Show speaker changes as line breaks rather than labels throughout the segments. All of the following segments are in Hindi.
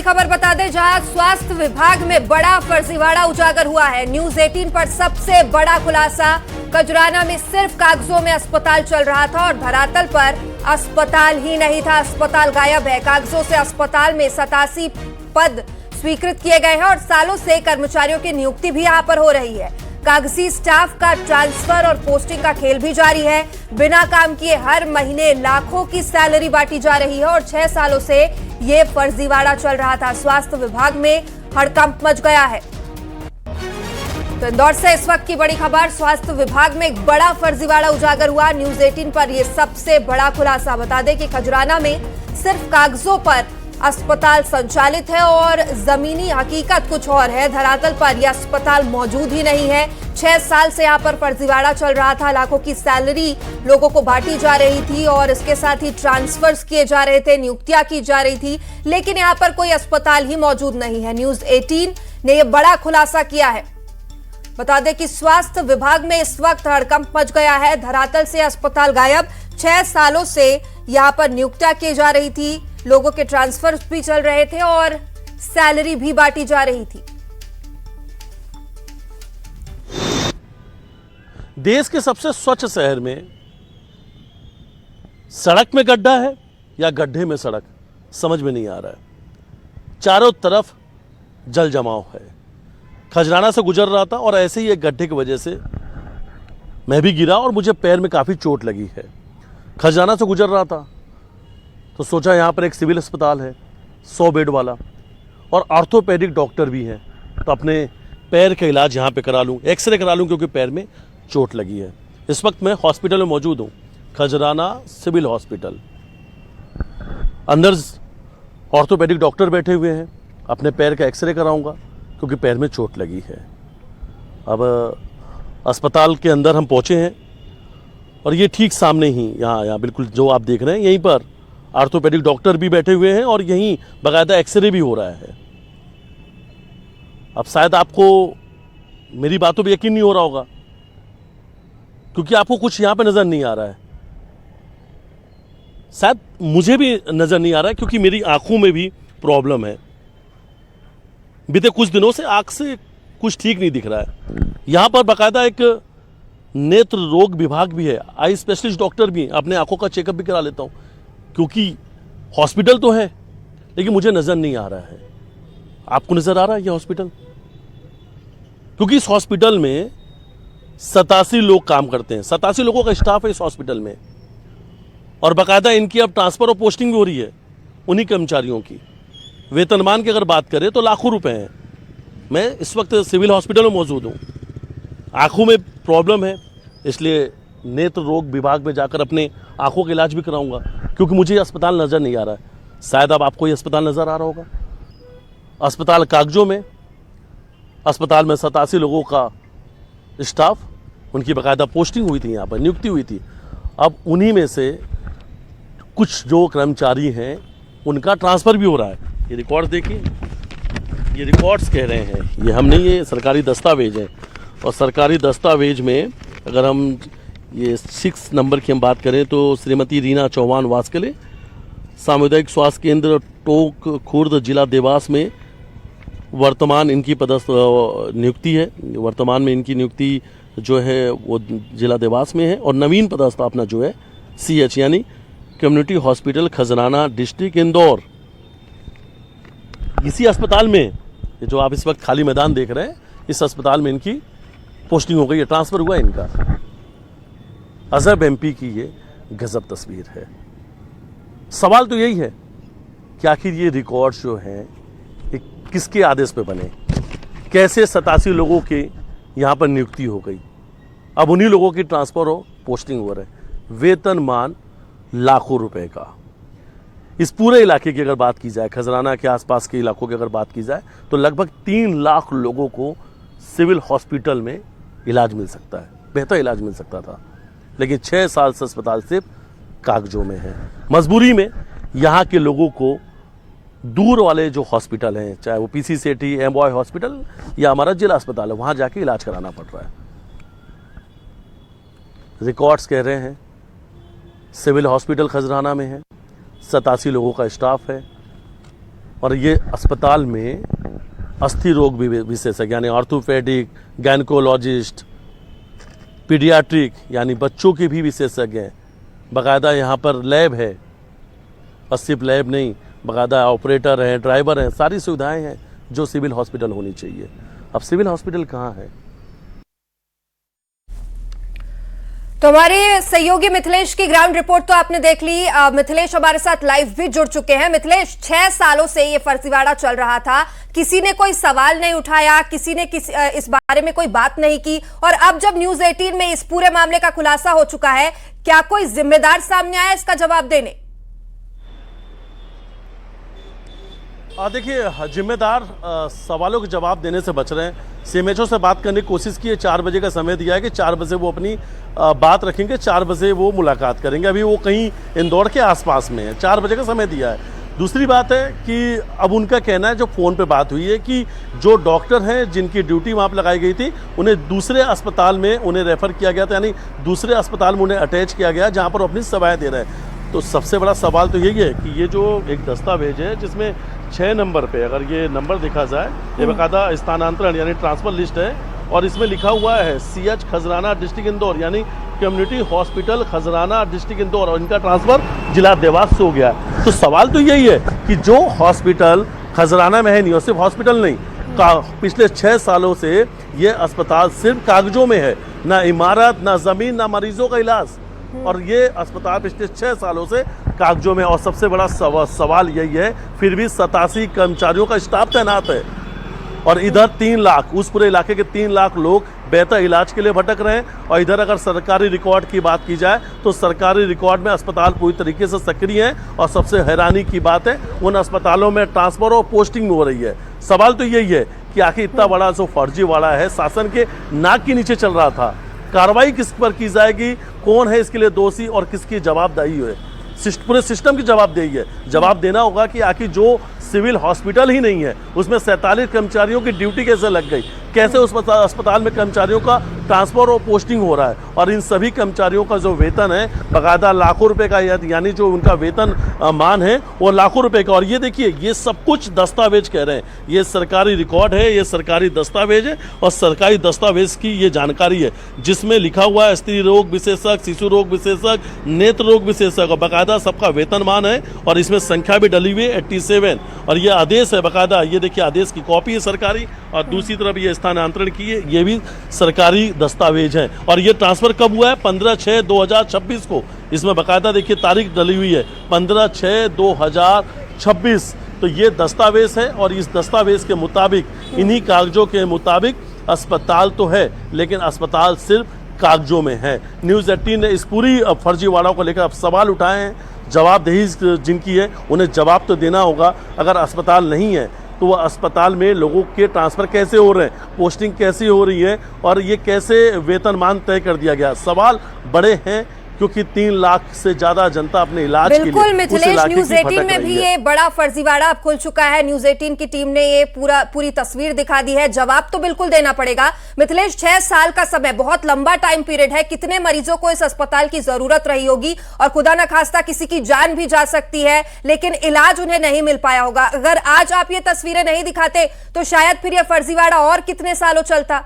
खबर बता दें, जहां स्वास्थ्य विभाग में बड़ा फर्जीवाड़ा उजागर हुआ है। न्यूज 18 पर सबसे बड़ा खुलासा। खजराना में सिर्फ कागजों में अस्पताल चल रहा था और धरातल पर अस्पताल ही नहीं था। अस्पताल गायब है। कागजों से अस्पताल में 87 पद स्वीकृत किए गए हैं और सालों से कर्मचारियों की नियुक्ति भी यहां पर हो रही है। कागजी स्टाफ का ट्रांसफर और पोस्टिंग का खेल भी जारी है। बिना काम किए हर महीने लाखों की सैलरी बांटी जा रही है और 6 सालों से ये फर्जीवाड़ा चल रहा था। स्वास्थ्य विभाग में हड़कंप मच गया है। तो इंदौर से इस वक्त की बड़ी खबर। स्वास्थ्य विभाग में एक बड़ा फर्जीवाड़ा उजागर हुआ। न्यूज 18 पर यह सबसे बड़ा खुलासा। बता दें कि खजराना में सिर्फ कागजों पर अस्पताल संचालित है और जमीनी हकीकत कुछ और है। धरातल पर यह अस्पताल मौजूद ही नहीं है। 6 साल से यहां पर फर्जीवाड़ा चल रहा था। लाखों की सैलरी लोगों को बांटी जा रही थी और इसके साथ ही ट्रांसफर्स किए जा रहे थे, नियुक्तियां की जा रही थी, लेकिन यहां पर कोई अस्पताल ही मौजूद नहीं है। न्यूज 18 ने यह बड़ा खुलासा किया है। बता दें कि स्वास्थ्य विभाग में इस वक्त हड़कंप मच गया है। धरातल से अस्पताल गायब। 6 सालों से यहां पर नियुक्तियां की जा रही थी, लोगों के ट्रांसफर भी चल रहे थे और सैलरी भी बांटी जा रही थी।
देश के सबसे स्वच्छ शहर में सड़क में गड्ढा है या गड्ढे में सड़क, समझ में नहीं आ रहा है। चारों तरफ जल जमाव है। खजराना से गुजर रहा था और ऐसे ही एक गड्ढे की वजह से मैं भी गिरा और मुझे पैर में काफ़ी चोट लगी है। खजराना से गुजर रहा था तो सोचा यहाँ पर एक सिविल अस्पताल है 100 बेड वाला और ऑर्थोपेडिक डॉक्टर भी हैं, तो अपने पैर का इलाज यहाँ पे करा लूँ, एक्सरे करा लूँ, क्योंकि पैर में चोट लगी है। इस वक्त मैं हॉस्पिटल में मौजूद हूँ, खजराना सिविल हॉस्पिटल। अंदर ऑर्थोपेडिक डॉक्टर बैठे हुए हैं। अपने पैर का एक्सरे कराऊंगा क्योंकि पैर में चोट लगी है। अब अस्पताल के अंदर हम पहुँचे हैं और ये ठीक सामने ही यहाँ बिल्कुल जो आप देख रहे हैं, यहीं पर ऑर्थोपेडिक डॉक्टर भी बैठे हुए हैं और यहीं बाकायदा एक्सरे भी हो रहा है। अब शायद आपको मेरी बातों पर यकीन नहीं हो रहा होगा क्योंकि आपको कुछ यहाँ पे नज़र नहीं आ रहा है। शायद मुझे भी नज़र नहीं आ रहा है क्योंकि मेरी आंखों में भी प्रॉब्लम है। बीते कुछ दिनों से आंख से कुछ ठीक नहीं दिख रहा है। यहाँ पर बाकायदा एक नेत्र रोग विभाग भी है, आई स्पेशलिस्ट डॉक्टर भी, अपने आंखों का चेकअप भी करा लेता हूँ क्योंकि हॉस्पिटल तो है लेकिन मुझे नज़र नहीं आ रहा है। आपको नज़र आ रहा है ये हॉस्पिटल? क्योंकि इस हॉस्पिटल में 87 लोग काम करते हैं। 87 लोगों का स्टाफ है इस हॉस्पिटल में और बाकायदा इनकी अब ट्रांसफ़र और पोस्टिंग भी हो रही है उन्हीं कर्मचारियों की। वेतनमान की अगर बात करें तो लाखों रुपए हैं। मैं इस वक्त सिविल हॉस्पिटल में मौजूद हूँ। आँखों में प्रॉब्लम है, इसलिए नेत्र रोग विभाग में जाकर अपने आँखों का इलाज भी कराऊंगा क्योंकि मुझे अस्पताल नज़र नहीं आ रहा है। शायद अब आपको ये अस्पताल नज़र आ रहा होगा। अस्पताल कागजों में, अस्पताल में 87 लोगों का स्टाफ, उनकी बाकायदा पोस्टिंग हुई थी, यहाँ पर नियुक्ति हुई थी। अब उन्हीं में से कुछ जो कर्मचारी हैं उनका ट्रांसफ़र भी हो रहा है। ये रिकॉर्ड देखिए, ये रिकॉर्ड्स कह रहे हैं, ये हम नहीं, ये सरकारी दस्तावेज हैं। और सरकारी दस्तावेज में अगर हम ये 6 नंबर की हम बात करें तो श्रीमती रीना चौहान वास्कले, सामुदायिक स्वास्थ्य केंद्र टोक खुर्द, जिला देवास में वर्तमान इनकी पदस्थ नियुक्ति है। वर्तमान में इनकी नियुक्ति जो है वो जिला देवास में है और नवीन पदस्थापना जो है CH यानी community hospital Khajrana, district Indore. इसी अस्पताल में जो आप इस वक्त खाली मैदान देख रहे हैं, इस अस्पताल में इनकी पोस्टिंग हो गई है, ट्रांसफ़र हुआ है इनका। अजब MP की ये गजब तस्वीर है। सवाल तो यही है कि आखिर ये रिकॉर्ड जो हैं ये किसके आदेश पे बने, कैसे 87 लोगों के यहाँ पर नियुक्ति हो गई। अब उन्हीं लोगों की ट्रांसफ़र और पोस्टिंग हो रहे हैं। वेतनमान लाखों रुपए का। इस पूरे इलाके की अगर बात की जाए, खजराना के आसपास के इलाकों की अगर बात की जाए तो लगभग 3 लाख लोगों को सिविल हॉस्पिटल में इलाज मिल सकता है, बेहतर इलाज मिल सकता था, लेकिन 6 साल से अस्पताल सिर्फ कागजों में है। मजबूरी में यहाँ के लोगों को दूर वाले जो हॉस्पिटल हैं, चाहे वो PC सेठी, एमबॉय हॉस्पिटल या हमारा जिला अस्पताल है, वहाँ जाके इलाज कराना पड़ रहा है। रिकॉर्ड्स कह रहे हैं सिविल हॉस्पिटल खजराना में है, 87 लोगों का स्टाफ है और ये अस्पताल में अस्थि रोग विशेषज्ञ यानी ऑर्थोपेडिक, गायनेकोलॉजिस्ट, पीडियाट्रिक यानी बच्चों के भी विशेषज्ञ हैं। बाकायदा यहाँ पर लैब है, और सिर्फ लैब नहीं, बाकायदा ऑपरेटर हैं, ड्राइवर हैं, सारी सुविधाएं हैं जो सिविल हॉस्पिटल होनी चाहिए। अब सिविल हॉस्पिटल कहाँ है?
तो हमारे सहयोगी मिथिलेश की ग्राउंड रिपोर्ट तो आपने देख ली। मिथिलेश हमारे साथ लाइव भी जुड़ चुके हैं। मिथिलेश, 6 सालों से ये फर्जीवाड़ा चल रहा था, किसी ने कोई सवाल नहीं उठाया, किसी ने इस बारे में कोई बात नहीं की, और अब जब न्यूज़ 18 में इस पूरे मामले का खुलासा हो चुका है, क्या कोई जिम्मेदार सामने आया इसका जवाब देने?
देखिए, जिम्मेदार सवालों के जवाब देने से बच रहे हैं। सीएमएचओ से बात करने की कोशिश की है, 4 बजे का समय दिया है कि 4 बजे वो अपनी बात रखेंगे, 4 बजे वो मुलाकात करेंगे। अभी वो कहीं इंदौर के आसपास में है, 4 बजे का समय दिया है। दूसरी बात है कि अब उनका कहना है, जो फ़ोन पे बात हुई है, कि जो डॉक्टर हैं जिनकी ड्यूटी वहाँ पर लगाई गई थी, उन्हें दूसरे अस्पताल में उन्हें रेफ़र किया गया था, यानी दूसरे अस्पताल में उन्हें अटैच किया गया, जहाँ पर वो अपनी सेवाएँ दे रहे हैं। तो सबसे बड़ा सवाल तो यही है कि ये जो एक दस्तावेज है जिसमें 6 नंबर पे अगर ये नंबर देखा जाए, ये बाकायदा स्थानांतरण यानी ट्रांसफ़र लिस्ट है, और इसमें लिखा हुआ है CH खजराना डिस्ट्रिक्ट इंदौर, यानी community hospital Khajrana district Indore, और इनका ट्रांसफ़र जिला देवास से हो गया। तो सवाल तो यही है कि जो हॉस्पिटल खजराना में है, नहीं, और सिर्फ हॉस्पिटल नहीं, पिछले 6 सालों से ये अस्पताल सिर्फ कागजों में है, ना इमारत, ना ज़मीन, ना मरीजों का इलाज, और ये अस्पताल पिछले 6 सालों से कागजों में। और सबसे बड़ा सवाल यही है, फिर भी 87 कर्मचारियों का स्टाफ तैनात है, और इधर 3 लाख, उस पूरे इलाके के 3 लाख लोग बेहतर इलाज के लिए भटक रहे हैं। और इधर अगर सरकारी रिकॉर्ड की बात की जाए तो सरकारी रिकॉर्ड में अस्पताल पूरी तरीके से सक्रिय हैं, और सबसे हैरानी की बात है उन अस्पतालों में ट्रांसफ़र और पोस्टिंग हो रही है। सवाल तो यही है कि आखिर इतना बड़ा जो फर्जीवाड़ा है, शासन के नाक के नीचे चल रहा था, कार्रवाई किस पर की जाएगी, कौन है इसके लिए दोषी और किसकी जवाबदेही है? पूरे सिस्टम की जवाबदेही है। जवाब देना होगा कि आखिर जो सिविल हॉस्पिटल ही नहीं है उसमें 47 कर्मचारियों की ड्यूटी कैसे लग गई, कैसे उस अस्पताल में कर्मचारियों का ट्रांसफ़र और पोस्टिंग हो रहा है, और इन सभी कर्मचारियों का जो वेतन है बाकायदा लाखों रुपए का, यानी जो उनका वेतन मान है वो लाखों रुपए का। और ये देखिए, ये सब कुछ दस्तावेज कह रहे हैं, ये सरकारी रिकॉर्ड है, ये सरकारी दस्तावेज है, और सरकारी दस्तावेज की ये जानकारी है जिसमें लिखा हुआ है स्त्री रोग विशेषज्ञ, शिशु रोग विशेषज्ञ, नेत्र रोग विशेषज्ञ, और बाकायदा सबका वेतनमान है, और इसमें संख्या भी डली हुई है 87, और ये आदेश है बाकायदा, ये देखिए आदेश की कॉपी है सरकारी, और दूसरी तरफ ये स्थानांतरण की है, ये भी सरकारी दस्तावेज है। और ये ट्रांसफ़र कब हुआ है? 15/6/2026 को, इसमें बाकायदा देखिए तारीख डली हुई है 15/6/2026। तो ये दस्तावेज है, और इस दस्तावेज के मुताबिक, इन्हीं कागजों के मुताबिक अस्पताल तो है, लेकिन अस्पताल सिर्फ कागजों में है। न्यूज़ 18 ने इस पूरी फर्जीवाड़ा को लेकर अब सवाल उठाए हैं। जवाबदेही जिनकी है उन्हें जवाब तो देना होगा। अगर अस्पताल नहीं है तो वह अस्पताल में लोगों के ट्रांसफ़र कैसे हो रहे हैं, पोस्टिंग कैसी हो रही है, और ये कैसे वेतनमान तय कर दिया गया? सवाल बड़े हैं, क्योंकि 3 लाख से ज्यादा जनता अपने इलाज के लिए
बिल्कुल मिथिलेश, न्यूज़ 18 में भी ये बड़ा फर्जीवाड़ा अब खुल चुका है। न्यूज़ 18 की टीम ने ये पूरी तस्वीर दिखा दी है। जवाब तो बिल्कुल देना पड़ेगा। मिथिलेश, 6 साल का समय बहुत लंबा टाइम पीरियड है। कितने मरीजों को इस अस्पताल की जरूरत रही होगी, और खुदा न खास्ता किसी की जान भी जा सकती है, लेकिन इलाज उन्हें नहीं मिल पाया होगा। अगर आज आप ये तस्वीरें नहीं दिखाते तो शायद फिर यह फर्जीवाड़ा और कितने सालों चलता।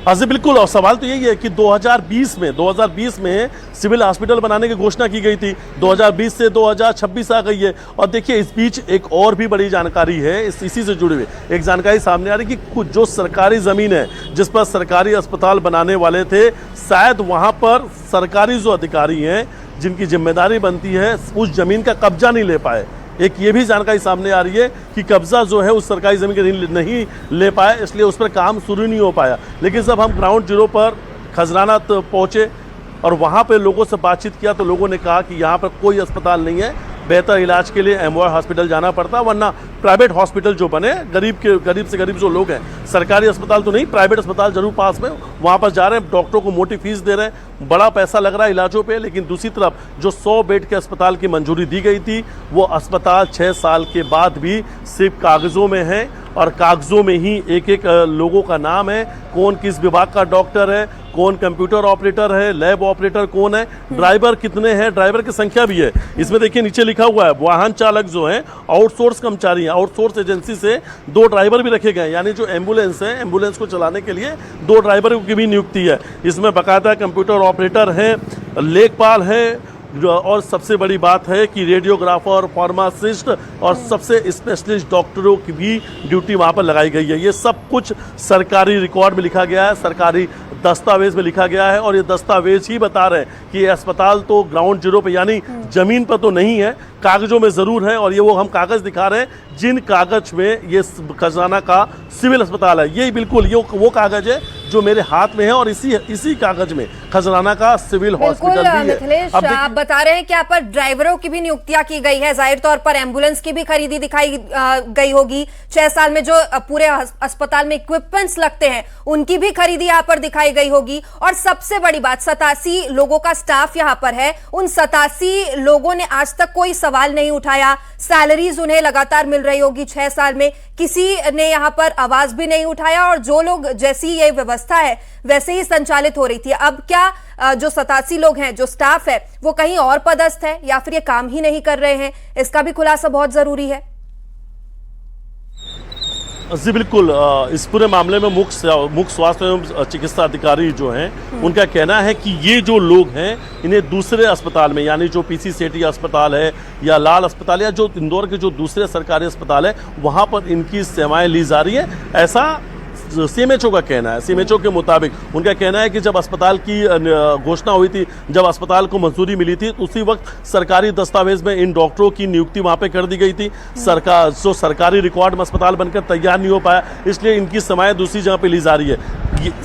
हाँ जी, बिल्कुल। और सवाल तो यही है कि 2020 में सिविल हॉस्पिटल बनाने की घोषणा की गई थी, 2020 से 2026 आ गई है। और देखिए, इस बीच एक और भी बड़ी जानकारी है, इसी से जुड़े हुए एक जानकारी सामने आ रही है कि कुछ जो सरकारी ज़मीन है जिस पर सरकारी अस्पताल बनाने वाले थे, शायद वहाँ पर सरकारी जो अधिकारी हैं जिनकी जिम्मेदारी बनती है, उस ज़मीन का कब्जा नहीं ले पाए। एक ये भी जानकारी सामने आ रही है कि कब्जा जो है उस सरकारी ज़मीन के नहीं ले पाए, इसलिए उस पर काम शुरू नहीं हो पाया। लेकिन जब हम ग्राउंड जीरो पर खजराना पहुँचे और वहाँ पे लोगों से बातचीत किया तो लोगों ने कहा कि यहाँ पर कोई अस्पताल नहीं है, बेहतर इलाज के लिए एमओआर हॉस्पिटल जाना पड़ता, वरना प्राइवेट हॉस्पिटल जो बने, गरीब से गरीब जो लोग हैं, सरकारी अस्पताल तो नहीं, प्राइवेट अस्पताल जरूर पास में, वहाँ पर जा रहे हैं, डॉक्टरों को मोटी फीस दे रहे हैं, बड़ा पैसा लग रहा है इलाजों पे। लेकिन दूसरी तरफ जो 100 बेड के अस्पताल की मंजूरी दी गई थी, वो अस्पताल 6 साल के बाद भी सिर्फ कागज़ों में है, और कागज़ों में ही एक लोगों का नाम है, कौन किस विभाग का डॉक्टर है, कौन कंप्यूटर ऑपरेटर है, लैब ऑपरेटर कौन है, ड्राइवर कितने हैं, ड्राइवर की संख्या भी है। इसमें देखिए नीचे लिखा हुआ है वाहन चालक जो है आउटसोर्स कर्मचारी हैं, आउटसोर्स एजेंसी से 2 ड्राइवर भी रखे गए, यानी जो एम्बुलेंस है, एम्बुलेंस को चलाने के लिए 2 ड्राइवर की भी नियुक्ति है। इसमें बाकायदा कंप्यूटर ऑपरेटर है, लेखपाल है, और सबसे बड़ी बात है कि रेडियोग्राफर, फार्मासिस्ट और सबसे स्पेशलिस्ट डॉक्टरों की भी ड्यूटी वहाँ पर लगाई गई है। ये सब कुछ सरकारी रिकॉर्ड में लिखा गया है, सरकारी दस्तावेज में लिखा गया है, और ये दस्तावेज ही बता रहे हैं कि ये अस्पताल तो ग्राउंड जीरो पे यानी जमीन पर तो नहीं है, कागजों में ज़रूर है। और ये वो हम कागज दिखा रहे हैं जिन कागज में ये खजाना का सिविल अस्पताल है, ये बिल्कुल ये वो कागज है जो मेरे हाथ में है, और इसी कागज में खजराना का सिविल हॉस्पिटल भी है।
मिथिलेश, आप बता रहे हैं कि यहाँ पर ड्राइवरों की भी नियुक्तियां की गई है, जाहिर तौर पर एम्बुलेंस की भी खरीदी दिखाई गई होगी। 6 साल में जो पूरे अस्पताल में इक्विपमेंट्स लगते हैं उनकी भी खरीदी यहाँ पर दिखाई गई होगी। और सबसे बड़ी बात, 87 लोगों का स्टाफ यहाँ पर है, उन 87 लोगों ने आज तक कोई सवाल नहीं उठाया। सैलरीज उन्हें लगातार मिल रही होगी 6 साल में, किसी ने यहाँ पर आवाज भी नहीं उठाया, और जो लोग जैसी ये व्यवस्था है वैसे ही संचालित हो रही थी। अब क्या जो 87 लोग हैं, जो स्टाफ है, वो कहीं और पदस्थ है या फिर ये काम ही नहीं कर रहे हैं, इसका भी खुलासा बहुत जरूरी है।
जी बिल्कुल, इस पूरे मामले में मुख्य स्वास्थ्य एवं चिकित्सा अधिकारी जो हैं उनका कहना है कि ये जो लोग हैं इन्हें दूसरे अस्पताल में, यानी जो पीसी सेठी अस्पताल है या लाल अस्पताल या जो इंदौर के जो दूसरे सरकारी अस्पताल है, वहाँ पर इनकी सेवाएं ली जा रही हैं, ऐसा सीएमएचओ का कहना है। सीएमएचओ के मुताबिक उनका कहना है कि जब अस्पताल की घोषणा हुई थी, जब अस्पताल को मंजूरी मिली थी, तो उसी वक्त सरकारी दस्तावेज में इन डॉक्टरों की नियुक्ति वहां पे कर दी गई थी। सरकारी रिकॉर्ड में अस्पताल बनकर तैयार नहीं हो पाया, इसलिए इनकी सेवाएं दूसरी जगह पे ली जा रही है,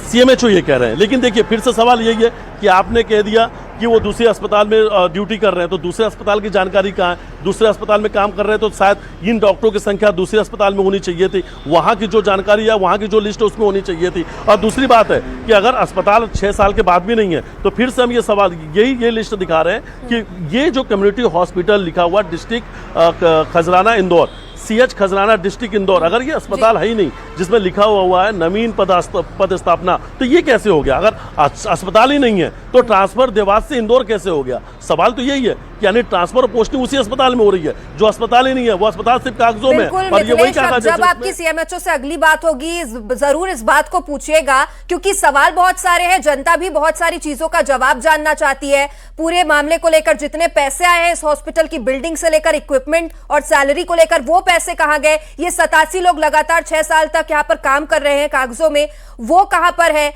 सीएमएचओ ये कह रहे हैं। लेकिन देखिए फिर से सवाल यही है कि आपने कह दिया कि वो दूसरे अस्पताल में ड्यूटी कर रहे हैं, तो दूसरे अस्पताल की जानकारी कहाँ है? दूसरे अस्पताल में काम कर रहे हैं तो शायद इन डॉक्टरों की संख्या दूसरे अस्पताल में होनी चाहिए थी, वहाँ की जो जानकारी है, वहाँ की जो लिस्ट है उसमें होनी चाहिए थी। और दूसरी बात है कि अगर अस्पताल 6 साल के बाद भी नहीं है, तो फिर से हम ये सवाल ये लिस्ट दिखा रहे हैं कि ये जो कम्युनिटी हॉस्पिटल लिखा हुआ district Khajrana Indore, CH Khajrana district Indore, अगर ये अस्पताल है ही नहीं जिसमें लिखा हुआ है नवीन पदस्थापना, तो ये कैसे हो गया? अगर अस्पताल ही नहीं है तो ट्रांसफर देवास से इंदौर कैसे हो गया? सवाल तो यही है कि यानी ट्रांसफर पोस्टिंग उसी अस्पताल में हो रही है, जो अस्पताल ही नहीं है, वो अस्पताल सिर्फ कागजों में।
और ये वही कागज, जब आपकी सीएमएचओ से अगली बात होगी जरूर इस बात को पूछिएगा, क्योंकि सवाल बहुत सारे हैं, जनता भी बहुत सारी चीजों का जवाब जानना चाहती है। पूरे मामले को लेकर जितने पैसे आए हैं इस हॉस्पिटल की बिल्डिंग से लेकर इक्विपमेंट और सैलरी को लेकर, वो पैसे कहां गए? ये 87 लोग लगातार 6 साल तक यहाँ पर काम कर रहे हैं कागजों में, वो कहां पर है?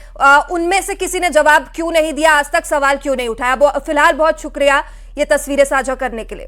उनमें से किसी ने जवाब क्यों नहीं दिया? आज तक सवाल क्यों नहीं उठाया? फिलहाल बहुत शुक्रिया ये तस्वीरें साझा करने के लिए।